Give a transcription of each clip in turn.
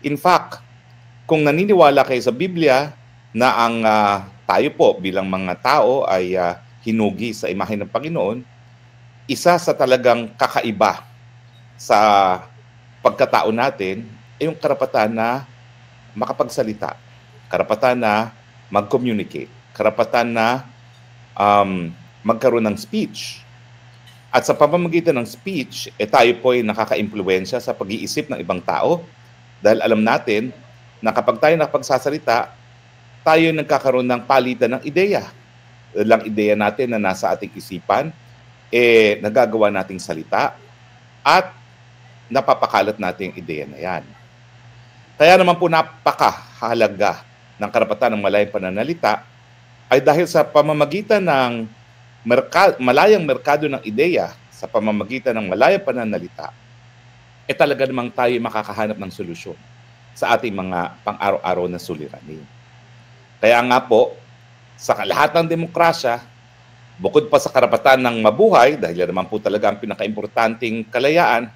In fact, kung naniniwala kayo sa Biblia na ang tayo po bilang mga tao ay hinugi sa imahe ng Panginoon, isa sa talagang kakaiba sa pagkatao natin ay yung karapatan na makapagsalita, karapatan na mag-communicate, karapatan na magkaroon ng speech. At sa pamamagitan ng speech, tayo po ay nakaka-impluwensya sa pag-iisip ng ibang tao dahil alam natin na kapag tayo nakapagsasalita, tayo nagkakaroon ng palitan ng ideya. Lang ideya natin na nasa ating isipan, nagagawa nating salita at napapakalat natin yung ideya na yan. Kaya naman po napakahalaga ng karapatan ng malayang pananalita ay dahil sa pamamagitan ng malayang merkado ng ideya, sa pamamagitan ng malayang pananalita, talaga namang tayo makakahanap ng solusyon sa ating mga pang-araw-araw na suliranin. Kaya nga po, sa lahat ng demokrasya, bukod pa sa karapatan ng mabuhay, dahil yan naman po talaga ang pinaka-importanting kalayaan,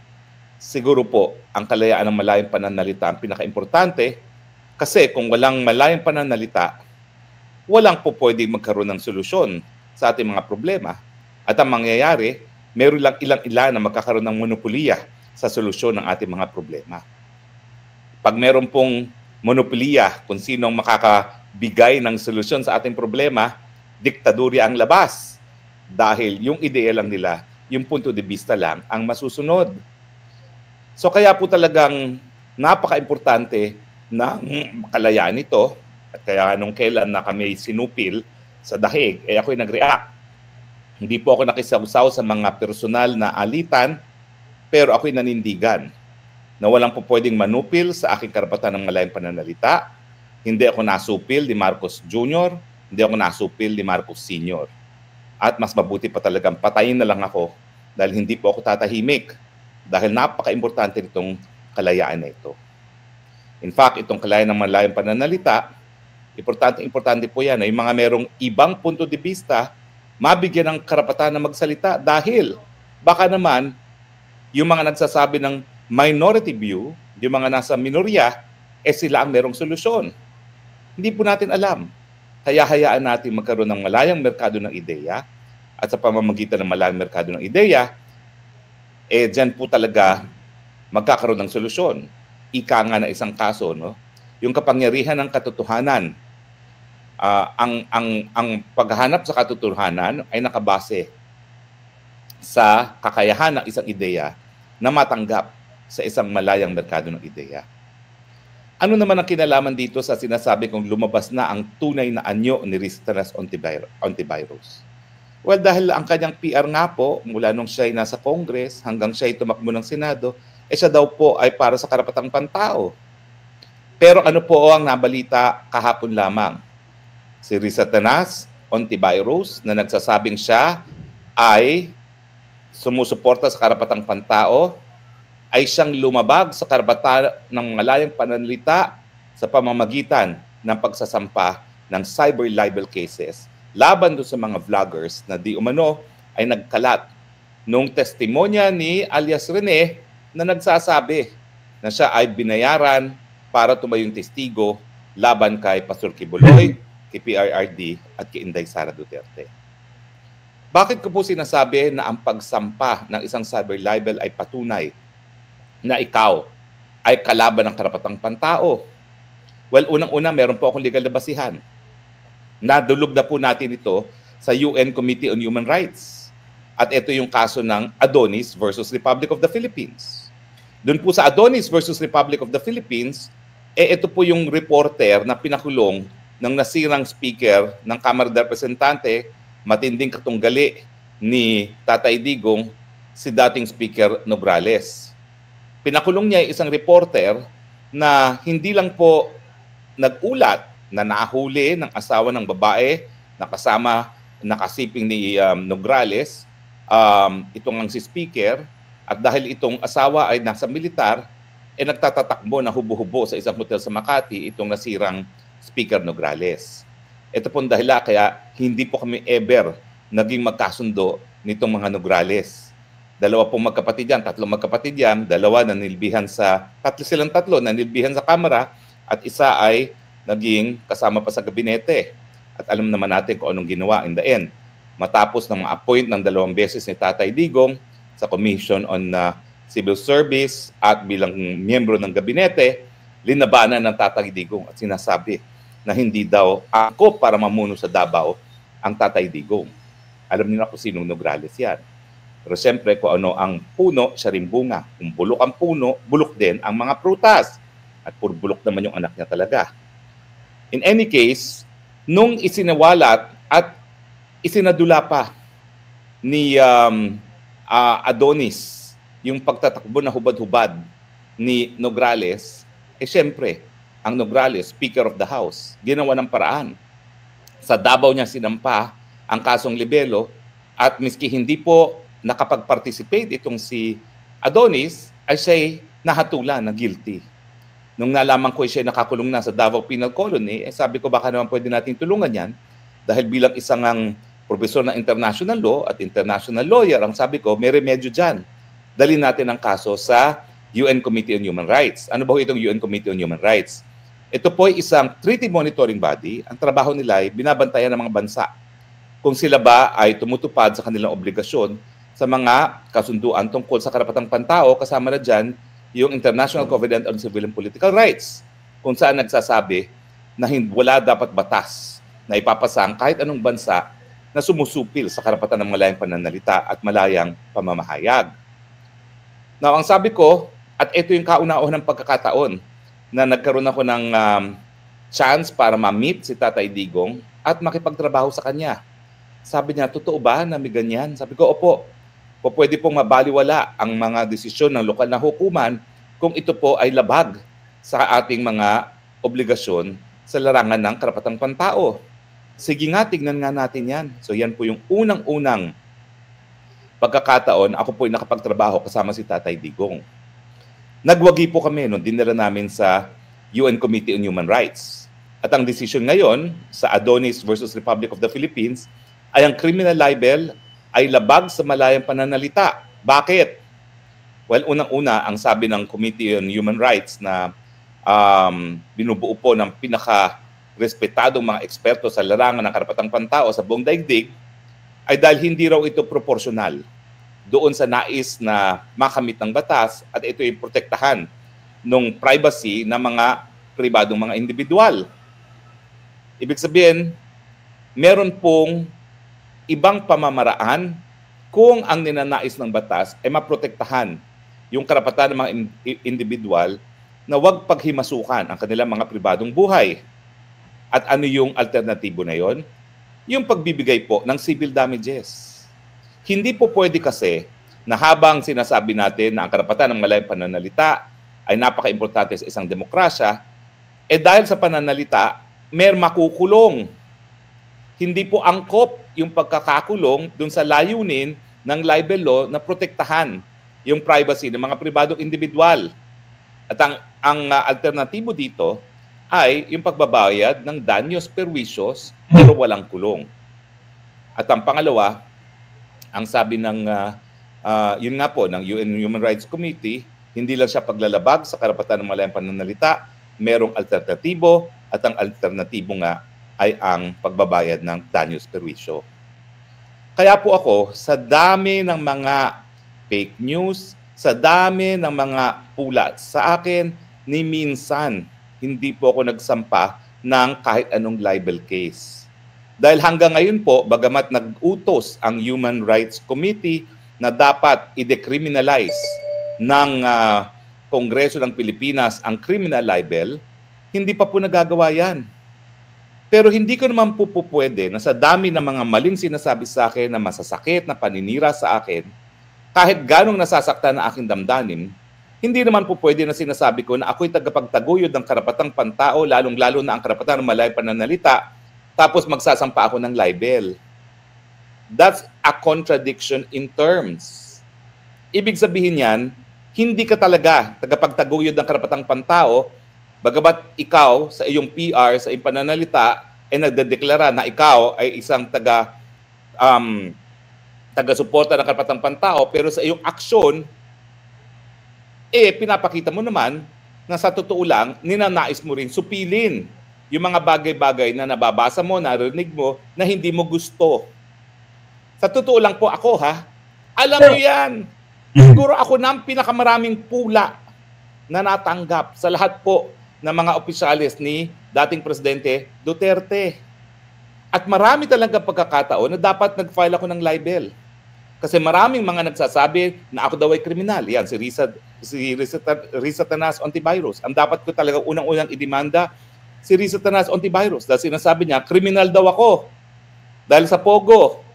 siguro po ang kalayaan ng malayang pananalita ang pinaka-importante kasi kung walang malayang pananalita, walang po pwedeng magkaroon ng solusyon sa ating mga problema. At ang mangyayari, meron lang ilang-ilan na magkakaroon ng monopolya sa solusyon ng ating mga problema. Pag meron pong monopolya kung sino ang makakabigay ng solusyon sa ating problema, diktadorya ang labas. Dahil yung ideya lang nila, yung punto de vista lang ang masusunod. So kaya po talagang napaka-importante ng kalayaan ito. At kaya nung kailan na kami sinupil sa dahig, ako'y nag-react. Hindi po ako nakisawsaw sa mga personal na alitan, pero ako'y nanindigan na walang po pwedeng manupil sa aking karapatan ng malayang pananalita. Hindi ako nasupil ni Marcos Jr., hindi ako nasupil ni Marcos Sr. At mas mabuti pa talagang patayin na lang ako dahil hindi po ako tatahimik dahil napaka-importante nitong kalayaan na ito. In fact, itong kalayaan ng malayang pananalita, importante po yan na yung mga merong ibang punto de vista, mabigyan ng karapatan na magsalita dahil baka naman yung mga nagsasabi ng minority view, yung mga nasa minorya, sila ang merong solusyon. Hindi po natin alam. Kaya hayaan natin magkaroon ng malayang merkado ng ideya at sa pamamagitan ng malayang merkado ng ideya, dyan po talaga magkakaroon ng solusyon. Ika nga na isang kaso, no? Yung kapangyarihan ng katotohanan. Ang paghahanap sa katotohanan ay nakabase sa kakayahan ng isang ideya na matanggap sa isang malayang merkado ng ideya. Ano naman ang kinalaman dito sa sinasabi kong lumabas na ang tunay na anyo ni Ristaras Ontiveros? Well, dahil ang kanyang PR nga po, mula nung siya ay nasa Congress hanggang siya ay tumakbo ng Senado, siya daw po ay para sa karapatang pantao. Pero ano po ang nabalita kahapon lamang? Si Ristaras Ontiveros na nagsasabing siya ay sumusuporta sa karapatang pantao, ay siyang lumabag sa karapatan ng malayang pananalita sa pamamagitan ng pagsasampa ng cyber libel cases laban doon sa mga vloggers na di umano ay nagkalat nung testimonya ni alias Rene na nagsasabi na siya ay binayaran para tumayong testigo laban kay Pastor Kibuloy, kay PRRD at kay Inday Sara Duterte. Bakit ko po sinasabi na ang pagsampa ng isang cyber libel ay patunay na ikaw ay kalaban ng karapatang pantao? Well, unang-una, meron po akong legal na basihan. Nadulog na po natin ito sa UN Committee on Human Rights. At ito yung kaso ng Adonis versus Republic of the Philippines. Doon po sa Adonis versus Republic of the Philippines, ito po yung reporter na pinakulong ng nasirang speaker ng Kamara de Representante, matinding katunggali ni Tatay Digong, si dating Speaker Nograles. Pinakulong niya isang reporter na hindi lang po nag-ulat na nahuli ng asawa ng babae na kasama nakasiping ni Nograles, itong ang si speaker, at dahil itong asawa ay nasa militar, nagtatatakbo na hubo-hubo sa isang hotel sa Makati itong nasirang Speaker Nograles. Ito pong dahilan kaya hindi po kami ever naging magkasundo nitong mga Nograles. Dalawa pong magkapatid yan, tatlong magkapatid yan, dalawa nanilbihan sa, tatlo nanilbihan sa Kamara, at isa ay naging kasama pa sa gabinete. At alam naman natin kung anong ginawa in the end. Matapos na ma-appoint ng 2 beses ni Tatay Digong sa Commission on Civil Service at bilang miyembro ng gabinete, linabanan ng Tatay Digong at sinasabi na hindi daw ako para mamuno sa Davao ang Tatay Digong. Alam niyo na kung sinong Nograles yan. Pero siyempre kung ano ang puno, siya rin bunga. Kung bulok ang puno, bulok din ang mga prutas. At puro bulok naman yung anak niya talaga. In any case, nung isinawalat at isinadula pa ni Adonis yung pagtatakbo na hubad-hubad ni Nograles, siyempre, ang Nograles, Speaker of the House, ginawa ng paraan. Sa Davao niya sinampa ang kasong libelo at miski hindi po nakapag-participate itong si Adonis, ay siya'y nahatulan na guilty. Nung nalaman ko siya nakakulong na sa Davao Penal Colony, sabi ko baka naman pwede natin tulungan yan dahil bilang isang profesor ng international law at international lawyer, ang sabi ko, may remedyo dyan. Dalhin natin ang kaso sa UN Committee on Human Rights. Ano ba itong UN Committee on Human Rights? Ito po ay isang treaty monitoring body. Ang trabaho nila ay binabantayan ng mga bansa kung sila ba ay tumutupad sa kanilang obligasyon sa mga kasunduan tungkol sa karapatang pantao, kasama na dyan yung International Covenant on Civil and Political Rights, kung saan nagsasabi na wala dapat batas na ipapasang kahit anong bansa na sumusupil sa karapatan ng malayang pananalita at malayang pamamahayag. Now, ang sabi ko, at ito yung kauna-unang pagkakataon na nagkaroon ako ng chance para ma-meet si Tatay Digong at makipagtrabaho sa kanya. Sabi niya, totoo ba na may ganyan? Sabi ko, opo. Pwede pong mabaliwala ang mga desisyon ng lokal na hukuman kung ito po ay labag sa ating mga obligasyon sa larangan ng karapatang pantao. Sige nga, tignan nga natin yan. So yan po yung unang-unang pagkakataon, ako po ay nakapagtrabaho kasama si Tatay Digong. Nagwagi po kami nung dinala namin sa UN Committee on Human Rights. At ang desisyon ngayon sa Adonis versus Republic of the Philippines ay ang criminal libel ay labag sa malayang pananalita. Bakit? Well, unang-una, ang sabi ng Committee on Human Rights na binubuo po ng pinaka-respetadong mga eksperto sa larangan ng karapatang pantao sa buong daigdig, ay dahil hindi raw ito proporsyonal doon sa nais na makamit ng batas at ito ay protektahan ng privacy ng mga pribadong mga individual. Ibig sabihin, meron pong ibang pamamaraan kung ang ninanais ng batas ay maprotektahan yung karapatan ng mga individual na huwag paghimasukan ang kanilang mga pribadong buhay. At ano yung alternatibo na yon? Yung pagbibigay po ng civil damages. Hindi po pwede kasi na habang sinasabi natin na ang karapatan ng malayang pananalita ay napaka-importante sa isang demokrasya, dahil sa pananalita, may makukulong. Hindi po angkop yung pagkakakulong dun sa layunin ng libel law na protektahan yung privacy ng mga pribadong individual. At ang alternatibo dito ay yung pagbabayad ng danyos perwisyos pero walang kulong. At ang pangalawa, ang sabi ng yun nga po ng UN Human Rights Committee, hindi lang siya paglalabag sa karapatan ng malayang pananalita, merong alternatibo at ang alternatibo nga ay ang pagbabayad ng danyos perwisyo. Kaya po ako, sa dami ng mga fake news, sa dami ng mga pulat sa akin, ni minsan hindi po ako nagsampa ng kahit anong libel case. Dahil hanggang ngayon po, bagamat nag-utos ang Human Rights Committee na dapat i-decriminalize ng Kongreso ng Pilipinas ang criminal libel, hindi pa po nagagawa yan. Pero hindi ko naman po pwede na sa dami ng mga maling sinasabi sa akin na masasakit na paninira sa akin, kahit ganong nasasaktan na aking damdamin, hindi naman po pwede na sinasabi ko na ako'y tagapagtaguyod ng karapatang pantao, lalong-lalo na ang karapatan ng malayang pananalita, tapos magsasampa ako ng libel. That's a contradiction in terms. Ibig sabihin yan, hindi ka talaga tagapagtaguyod ng karapatang pantao, bagamat ikaw sa iyong PR, sa iyong pananalita, ay nagdedeklara na ikaw ay isang taga-suporta ng karapatang pantao, pero sa iyong aksyon, pinapakita mo naman na sa totoo lang, ninanais mo rin supilin yung mga bagay-bagay na nababasa mo, narinig mo, na hindi mo gusto. Sa totoo lang po ako, alam nyo yan. Siguro ako na ang pinakamaraming pula na natanggap sa lahat po ng mga opisyalis ni dating Presidente Duterte. At marami talaga pagkakataon na dapat nag-file ako ng libel. Kasi maraming mga nagsasabi na ako daw ay kriminal. Yan, si Risa Tanas Ontiveros. Ang dapat ko talaga unang-unang idemanda si Risa Tanas Ontiveros. Dahil sinasabi niya, kriminal daw ako. Dahil sa Pogo.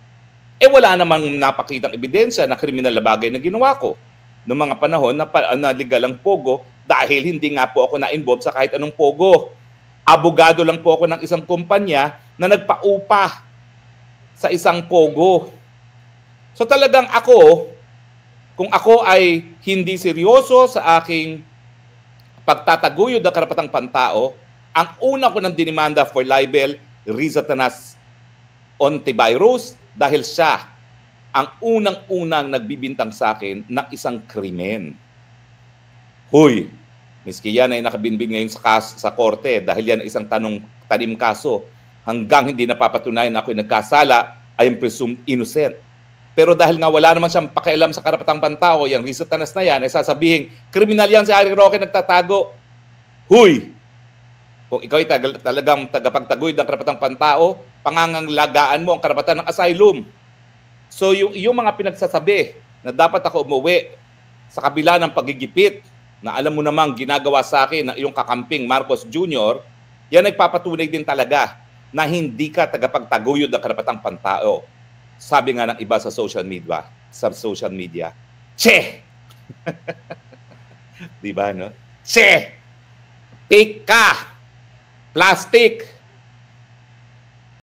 Wala namang napakitang ebidensya na kriminal na bagay na ginawa ko. Noong mga panahon na legal ang Pogo dahil hindi nga po ako na-involve sa kahit anong Pogo. Abogado lang po ako ng isang kumpanya na nagpaupa sa isang Pogo. So talagang ako, kung ako ay hindi seryoso sa aking pagtataguyod ng karapatang pantao, ang una ko ng dinimanda for libel, Risa Tanas Ontiveros, dahil siya ang unang-unang nagbibintang sa akin ng isang krimen. Huy, miski yan ay nakabinbin ngayon sa korte dahil yan ay isang tanim kaso hanggang hindi napapatunayan na ako'y nagkasala, I am presumed innocent. Pero dahil nga wala naman siyang pakialam sa karapatang pantao, yung Risa Tanas na yan, ay sasabihin, kriminal yan si Harry Roque nagtatago. Huy! Kung ikaw ay talagang tagapagtaguyod ng karapatang pantao, pangangalagaan mo ang karapatan ng asylum. So yung mga pinagsasabi na dapat ako umuwi sa kabila ng pagigipit na alam mo namang ginagawa sa akin ng iyong kakamping Marcos Jr., yan ay papatunay din talaga na hindi ka tagapagtaguyod ng karapatang pantao. Sabi nga ng iba sa social media, Che! Diba, no? Che! Fake ka! Plastic!